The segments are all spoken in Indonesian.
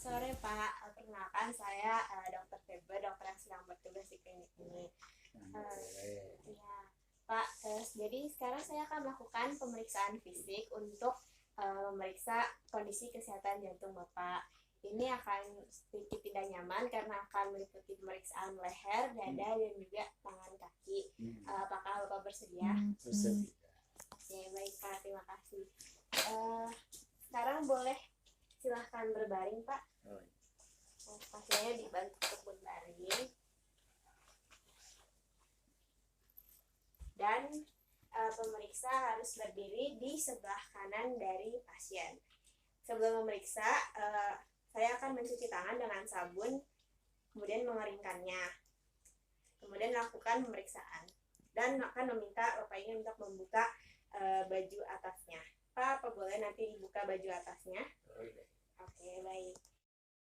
Sore Pak, perkenalkan saya Dr. Febe, dokter yang sedang bertugas di klinik ini. Ya, Pak, jadi sekarang saya akan melakukan pemeriksaan fisik untuk memeriksa kondisi kesehatan jantung Bapak. Ini akan sedikit tidak nyaman karena akan meliputi pemeriksaan leher, dada, dan juga tangan kaki. Apakah Bapak bersedia? Bersedia. Oke, baik Pak, terima kasih. Sekarang boleh silahkan berbaring Pak. Pasiennya dibantu untuk berbaring. Dan pemeriksa harus berdiri di sebelah kanan dari pasien. Sebelum memeriksa, saya akan mencuci tangan dengan sabun, kemudian mengeringkannya. Kemudian lakukan pemeriksaan. Dan akan meminta Bapak ini untuk membuka baju atasnya. Pak, apa boleh nanti dibuka baju atasnya? Oke, baik.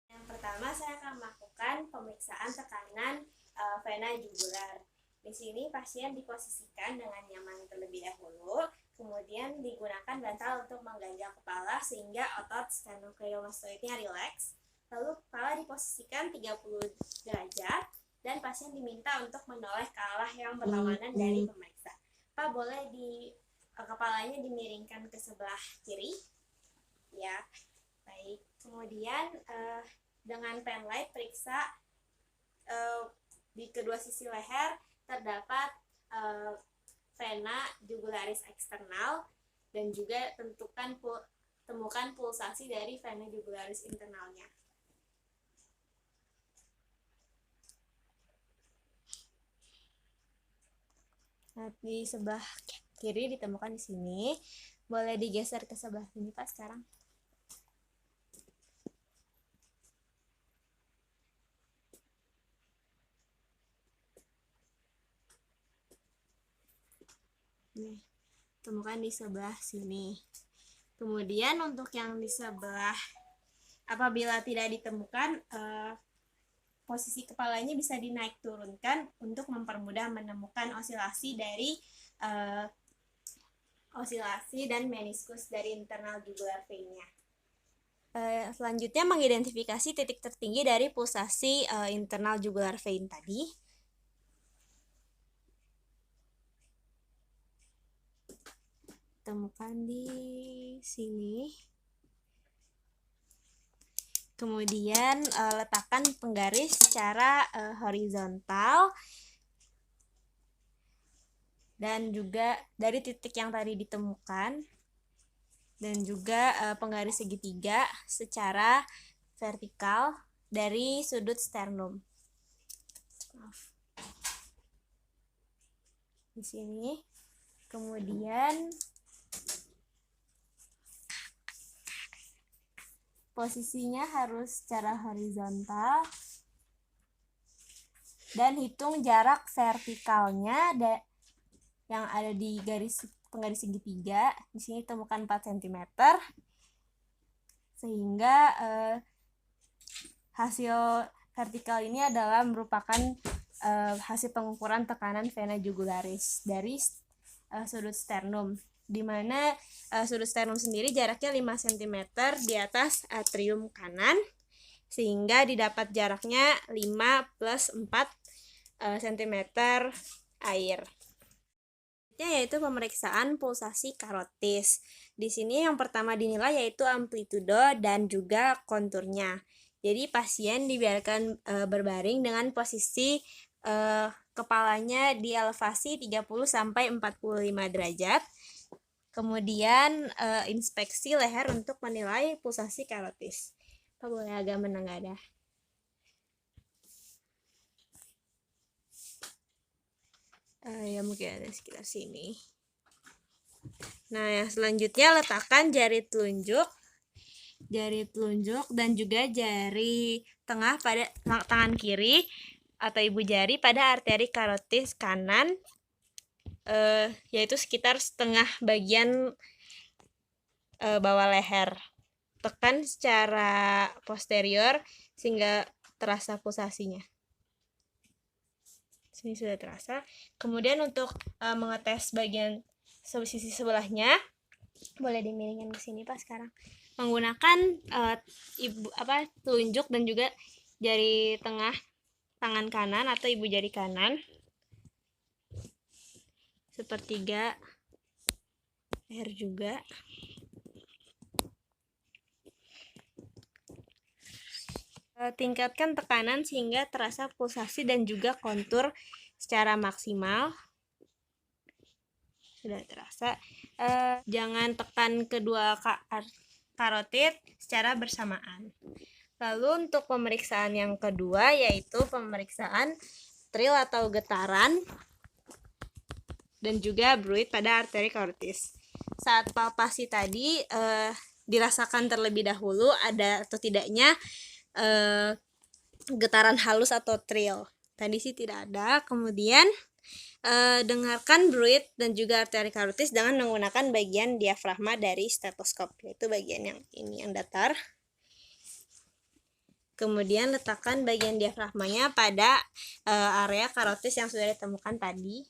Yang pertama saya akan melakukan pemeriksaan tekanan vena jugular. Di sini pasien diposisikan dengan nyaman terlebih dahulu, kemudian digunakan bantal untuk mengganjal kepala sehingga otot sternocleidomastoidnya rileks. Lalu kepala diposisikan 30 derajat dan pasien diminta untuk menoleh ke arah yang berlawanan dari pemeriksa. Pak, boleh kepalanya dimiringkan ke sebelah kiri? Ya, baik. Kemudian dengan pen light periksa di kedua sisi leher terdapat vena jugularis eksternal dan juga temukan pulsasi dari vena jugularis internalnya. Nah, di sebelah kiri ditemukan di sini. Boleh digeser ke sebelah sini Pak sekarang. Nih, temukan di sebelah sini. Kemudian untuk yang di sebelah, apabila tidak ditemukan, posisi kepalanya bisa dinaik turunkan untuk mempermudah menemukan osilasi dan meniskus dari internal jugular vein-nya. Selanjutnya mengidentifikasi titik tertinggi dari pulsasi internal jugular vein tadi. Temukan di sini. Kemudian letakkan penggaris secara horizontal dan juga dari titik yang tadi ditemukan, dan juga penggaris segitiga secara vertikal dari sudut sternum. Di sini. Kemudian posisinya harus secara horizontal dan hitung jarak vertikalnya yang ada di penggaris segitiga. Di sini temukan 4 cm. Sehingga hasil vertikal ini adalah merupakan hasil pengukuran tekanan vena jugularis dari sudut sternum, di mana sudut sternum sendiri jaraknya 5 cm di atas atrium kanan, sehingga didapat jaraknya 5 plus 4 cm air. Yaitu pemeriksaan pulsasi karotis. Di sini yang pertama dinilai yaitu amplitudo dan juga konturnya. Jadi pasien dibiarkan berbaring dengan posisi kepalanya di elevasi 30-45 derajat. Kemudian inspeksi leher untuk menilai pulsasi karotis. Pak, boleh agak menengadah. Ya mungkin ada sekitar sini. Nah, yang selanjutnya letakkan jari telunjuk dan juga jari tengah pada tangan kiri atau ibu jari pada arteri karotis kanan, yaitu sekitar setengah bagian bawah leher. Tekan secara posterior sehingga terasa pulsasinya. Sini sudah terasa. Kemudian untuk mengetes bagian sisi sebelahnya, boleh dimiringkan ke sini Pak sekarang. menggunakan telunjuk dan juga jari tengah tangan kanan atau ibu jari kanan, sepertiga leher juga. Tingkatkan tekanan sehingga terasa pulsasi dan juga kontur secara maksimal. Sudah terasa. Jangan tekan kedua karotid secara bersamaan. Lalu untuk pemeriksaan yang kedua yaitu pemeriksaan trill atau getaran dan juga bruit pada arteri karotis. Saat palpasi tadi dirasakan terlebih dahulu ada atau tidaknya getaran halus atau trill. Tadi sih tidak ada. Kemudian dengarkan bruit dan juga arteri karotis dengan menggunakan bagian diafragma dari stetoskop, yaitu bagian yang ini yang datar. Kemudian letakkan bagian diafragmanya pada area karotis yang sudah ditemukan tadi.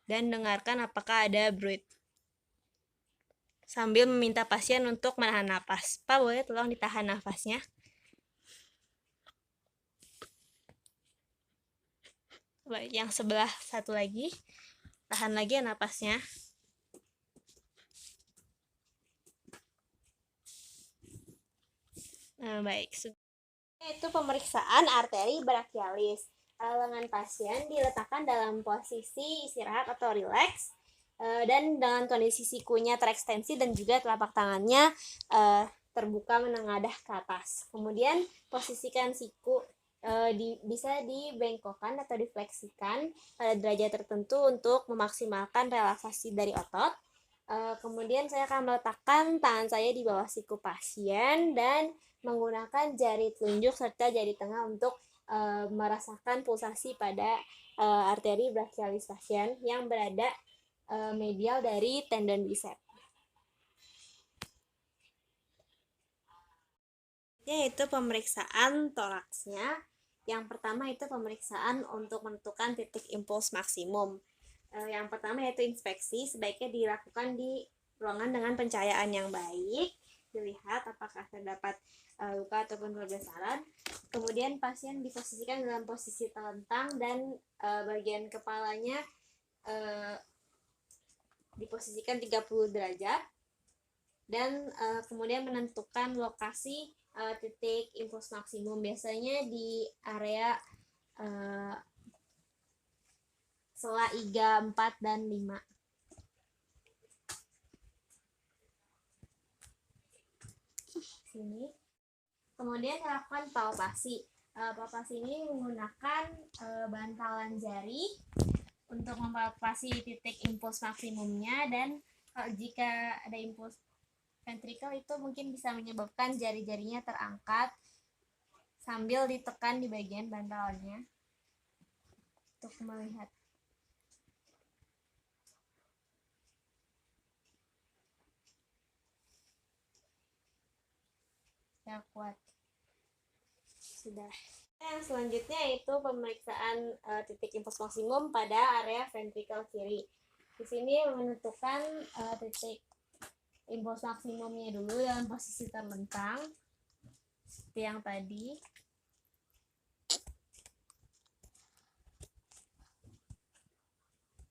Dan dengarkan apakah ada bruit. Sambil meminta pasien untuk menahan napas. Pak, boleh tolong ditahan nafasnya? Baik, yang sebelah satu lagi. Tahan lagi ya napasnya. Baik. Itu pemeriksaan arteri brachialis. Lengan pasien diletakkan dalam posisi istirahat atau rileks. Dan dengan kondisi sikunya terekstensi dan juga telapak tangannya terbuka menengadah ke atas. Kemudian posisikan siku bisa dibengkokkan atau difleksikan pada derajat tertentu untuk memaksimalkan relaksasi dari otot. Kemudian saya akan meletakkan tangan saya di bawah siku pasien dan menggunakan jari telunjuk serta jari tengah untuk merasakan pulsasi pada arteri brachialis pasien yang berada medial dari tendon bicep. Yaitu pemeriksaan toraksnya. Yang pertama itu pemeriksaan untuk menentukan titik impuls maksimum. Yang pertama yaitu inspeksi, sebaiknya dilakukan di ruangan dengan pencahayaan yang baik. Dilihat apakah terdapat luka ataupun perbesaran. Kemudian pasien diposisikan dalam posisi telentang dan bagian kepalanya diposisikan 30 derajat dan kemudian menentukan lokasi titik impuls maksimum, biasanya di area sela iga 4 dan 5. Sini. Kemudian lakukan palpasi. Palpasi ini menggunakan bantalan jari untuk mempalpasi titik impuls maksimumnya, dan jika ada impuls ventrikel itu mungkin bisa menyebabkan jari-jarinya terangkat sambil ditekan di bagian bantalannya untuk melihat. Ya, kuat. Sudah. Yang selanjutnya yaitu pemeriksaan titik impuls maksimum pada area ventrikel kiri. Di sini menentukan titik impuls maksimumnya dulu dalam posisi terlentang seperti yang tadi.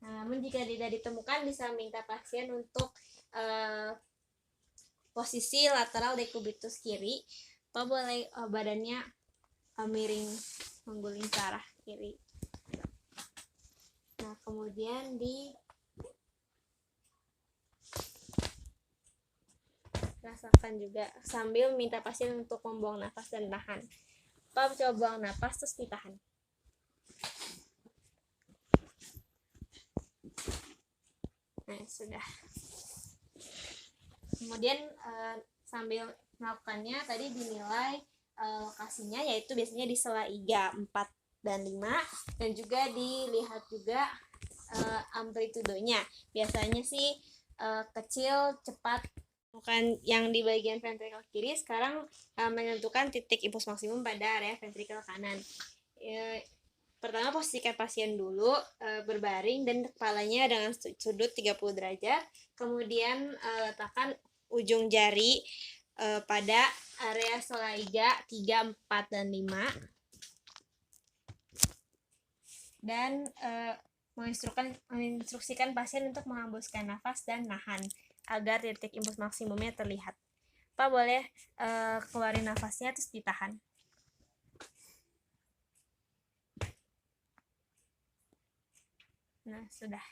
Namun jika tidak ditemukan, bisa minta pasien untuk posisi lateral dekubitus kiri, atau boleh badannya miring mengguling ke arah kiri. Nah, kemudian rasakan juga sambil minta pasien untuk membuang nafas dan tahan. Coba buang nafas terus ditahan. Nah, sudah. Kemudian sambil melakukannya tadi dinilai lokasinya, yaitu biasanya di sela iga 4 dan 5, dan juga dilihat juga amplitudonya. Biasanya sih kecil, cepat. Bukan yang di bagian ventrikel kiri. Sekarang menentukan titik impuls maksimum pada area ventrikel kanan. Pertama, posisikan pasien dulu berbaring dan kepalanya dengan sudut 30 derajat. Kemudian letakkan ujung jari pada area solaiga 3, 4, dan 5. Dan menginstruksikan pasien untuk menghembuskan nafas dan nahan agar titik impuls maksimumnya terlihat. Pak boleh keluarin nafasnya terus ditahan. Nah, sudah.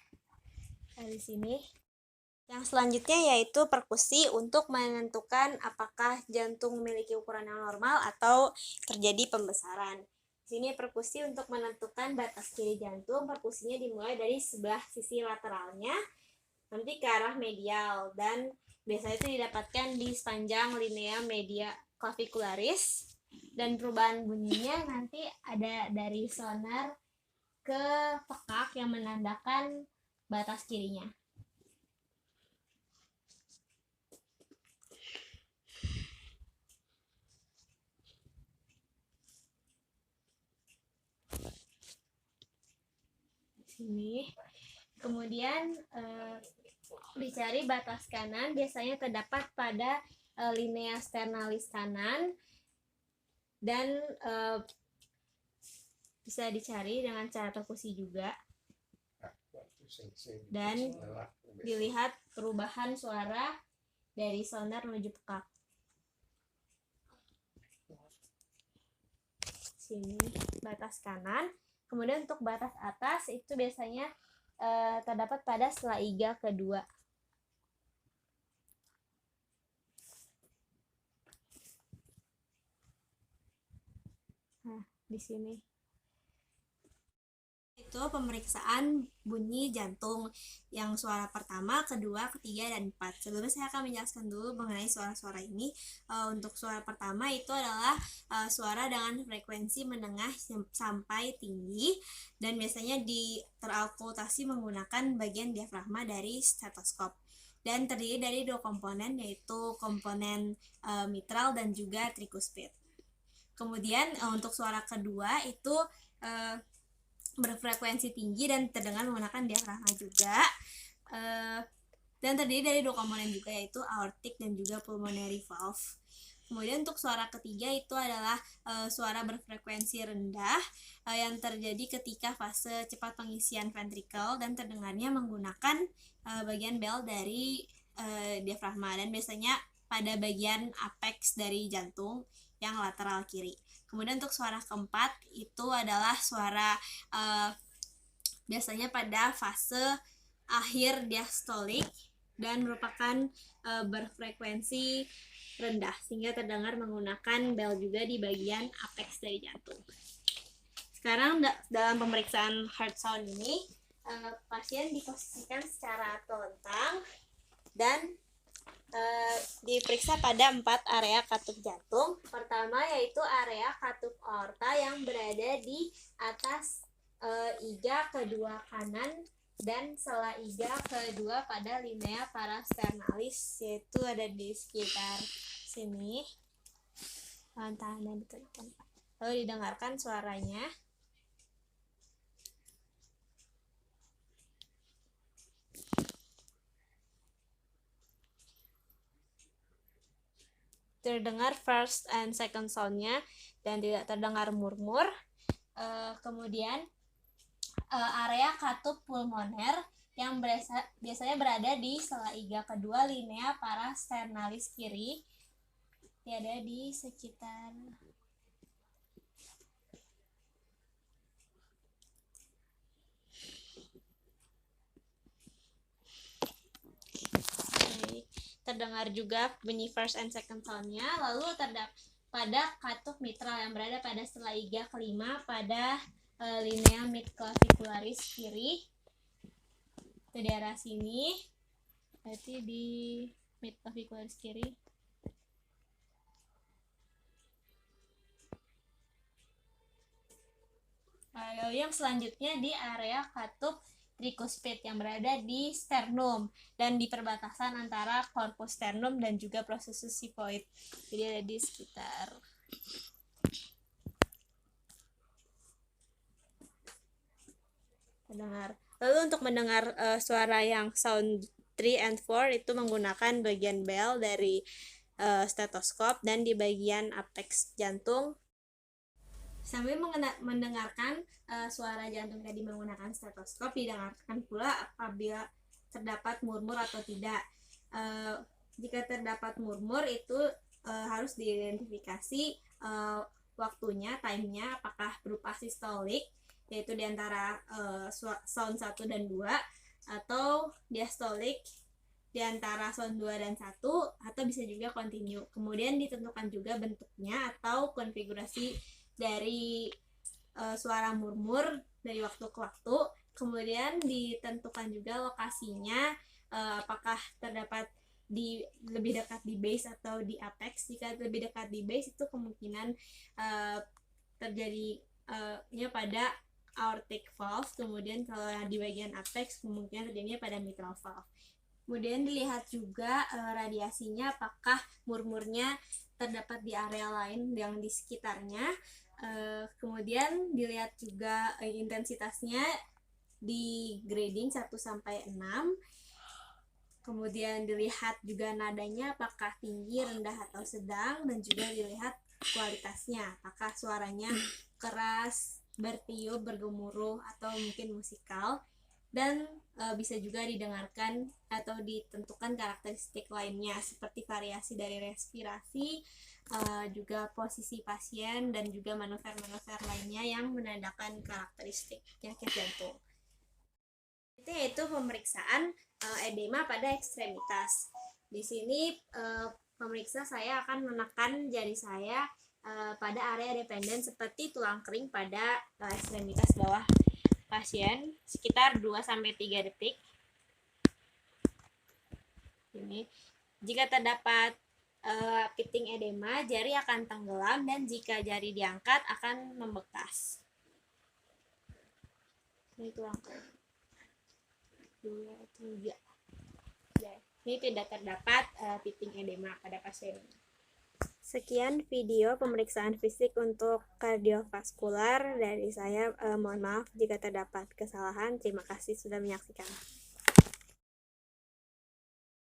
Dari sini. Yang selanjutnya yaitu perkusi untuk menentukan apakah jantung memiliki ukuran yang normal atau terjadi pembesaran. Di sini perkusi untuk menentukan batas kiri jantung, perkusinya dimulai dari sebelah sisi lateralnya nanti ke arah medial, dan biasanya itu didapatkan di sepanjang linea media clavicularis, dan perubahan bunyinya nanti ada dari sonar ke pekak yang menandakan batas kirinya. Sini. Kemudian dicari batas kanan, biasanya terdapat pada linea sternalis kanan, dan bisa dicari dengan cara perkusi juga, dan dilihat perubahan suara dari sonar menuju pekak. Sini batas kanan. Kemudian untuk batas atas itu biasanya terdapat pada selaiga kedua. Nah, di sini itu pemeriksaan bunyi jantung yang suara pertama, kedua, ketiga, dan 4. Sebelumnya saya akan menjelaskan dulu mengenai suara-suara ini. Untuk suara pertama itu adalah suara dengan frekuensi menengah sampai tinggi, dan biasanya terakultasi menggunakan bagian diafragma dari stetoskop, dan terdiri dari 2 komponen, yaitu komponen mitral dan juga tricuspid. Kemudian untuk suara kedua itu berfrekuensi tinggi dan terdengar menggunakan diafragma juga, dan terdiri dari 2 komponen juga, yaitu aortic dan juga pulmonary valve. Kemudian untuk suara ketiga itu adalah suara berfrekuensi rendah yang terjadi ketika fase cepat pengisian ventrikel dan terdengarnya menggunakan bagian bell dari diafragma, dan biasanya pada bagian apex dari jantung yang lateral kiri. Kemudian untuk suara keempat itu adalah suara biasanya pada fase akhir diastolik dan merupakan berfrekuensi rendah sehingga terdengar menggunakan bell juga di bagian apex dari jantung. Sekarang dalam pemeriksaan heart sound ini pasien diposisikan secara telentang dan diperiksa pada 4 area katup jantung. Pertama yaitu area katup aorta yang berada di atas iga kedua kanan dan sela iga kedua pada linea parasternalis, yaitu ada di sekitar sini. Tahan dan ditekan. Lalu didengarkan suaranya. Terdengar first and second sound-nya dan tidak terdengar murmur. Kemudian area katup pulmoner yang biasanya berada di sela iga kedua linea parasternalis kiri, ada di sekitar terdengar juga bunyi first and second sound-nya. Lalu terdapat pada katup mitral yang berada pada sela iga kelima pada linea midclavicularis kiri, itu di arah sini, berarti di midclavicularis kiri. Lalu yang selanjutnya di area katup tricuspid yang berada di sternum dan di perbatasan antara corpus sternum dan juga processus xiphoid. Jadi ada di sekitar terdengar. Lalu untuk mendengar suara yang sound 3 and 4 itu menggunakan bagian bell dari stetoskop dan di bagian apex jantung. Sambil mendengarkan suara jantung tadi menggunakan stetoskop, didengarkan pula apabila terdapat murmur atau tidak. Jika terdapat murmur itu harus diidentifikasi waktunya, time-nya, apakah berupa sistolik, yaitu diantara sound 1 dan 2, atau diastolik diantara sound 2 dan 1, atau bisa juga continue. Kemudian ditentukan juga bentuknya atau konfigurasi dari suara murmur dari waktu ke waktu. Kemudian ditentukan juga lokasinya, apakah terdapat lebih dekat di base atau di apex. Jika lebih dekat di base itu kemungkinan terjadi pada aortic valve. Kemudian kalau di bagian apex kemungkinan terjadinya pada mitral valve. Kemudian dilihat juga radiasinya, apakah murmurnya terdapat di area lain yang di sekitarnya. Kemudian dilihat juga intensitasnya di grading 1 sampai 6. Kemudian dilihat juga nadanya, apakah tinggi, rendah, atau sedang, dan juga dilihat kualitasnya, apakah suaranya keras, bertiup, bergemuruh, atau mungkin musikal. Dan bisa juga didengarkan atau ditentukan karakteristik lainnya seperti variasi dari respirasi, juga posisi pasien, dan juga manuver-manuver lainnya yang menandakan karakteristik penyakit jantung. Itu yaitu pemeriksaan edema pada ekstremitas. Di sini pemeriksa saya akan menekan jari saya pada area dependen seperti tulang kering pada ekstremitas bawah pasien sekitar 2-3 detik. Ini jika terdapat pitting edema, jari akan tenggelam, dan jika jari diangkat akan membekas. Ini tulang kering 2-3. Ini tidak terdapat pitting edema pada pasien. Sekian video pemeriksaan fisik untuk kardiovaskular dari saya. Mohon maaf jika terdapat kesalahan. Terima kasih sudah menyaksikan.